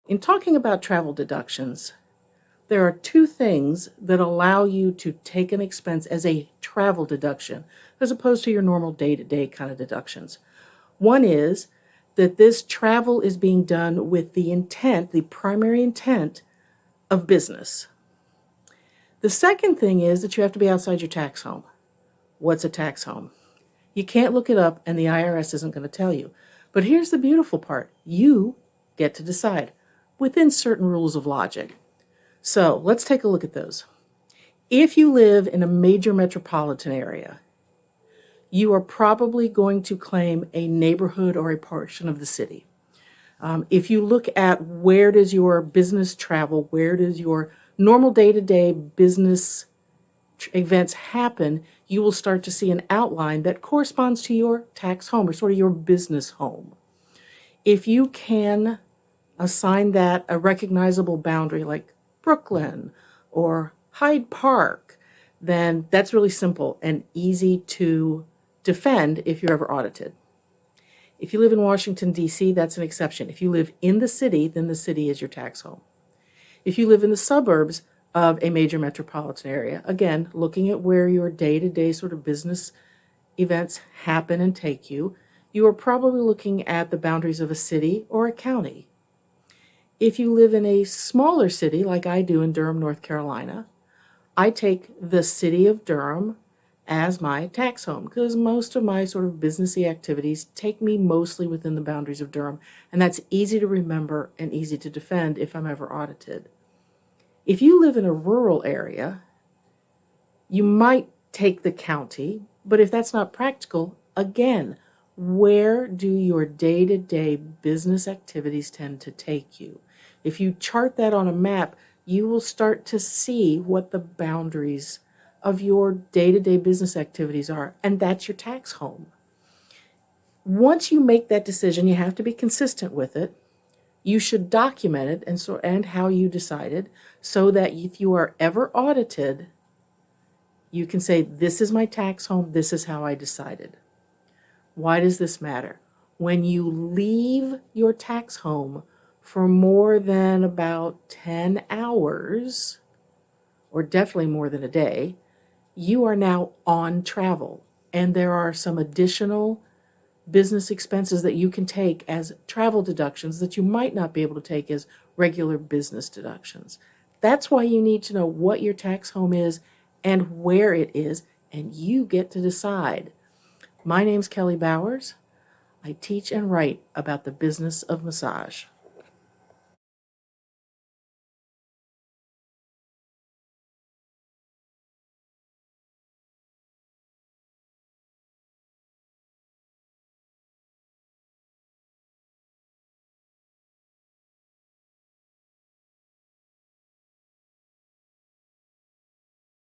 In talking about travel deductions, there are two things that allow you to take an expense as a travel deduction, as opposed to your normal day-to-day kind of deductions. One is that this travel is being done with the intent, the primary intent of business. The second thing is that you have to be outside your tax home. What's a tax home? You can't look it up and the IRS isn't going to tell you. But here's the beautiful part. You get to decide within certain rules of logic. So let's take a look at those. If you live in a major metropolitan area, you are probably going to claim a neighborhood or a portion of the city. If you look at where does your business travel, where does your normal day-to-day business events happen, you will start to see an outline that corresponds to your tax home or sort of your business home. If you can assign that a recognizable boundary like Brooklyn or Hyde Park, then that's really simple and easy to defend if you're ever audited. If you live in Washington, D.C., that's an exception. If you live in the city, then the city is your tax home. If you live in the suburbs of a major metropolitan area, again, looking at where your day-to-day sort of business events happen and take you, you are probably looking at the boundaries of a city or a county. If you live in a smaller city, like I do in Durham, North Carolina, I take the city of Durham as my tax home because most of my sort of businessy activities take me mostly within the boundaries of Durham, and that's easy to remember and easy to defend if I'm ever audited. If you live in a rural area, you might take the county, but if that's not practical, again, where do your day-to-day business activities tend to take you? If you chart that on a map, you will start to see what the boundaries of your day-to-day business activities are, and that's your tax home. Once you make that decision, you have to be consistent with it. You should document it and how you decided so that if you are ever audited, you can say, this is my tax home, this is how I decided. Why does this matter? When you leave your tax home for more than about 10 hours, or definitely more than a day, you are now on travel. And there are some additional business expenses that you can take as travel deductions that you might not be able to take as regular business deductions. That's why you need to know what your tax home is and where it is, and you get to decide. My name's Kelly Bowers. I teach and write about the business of massage.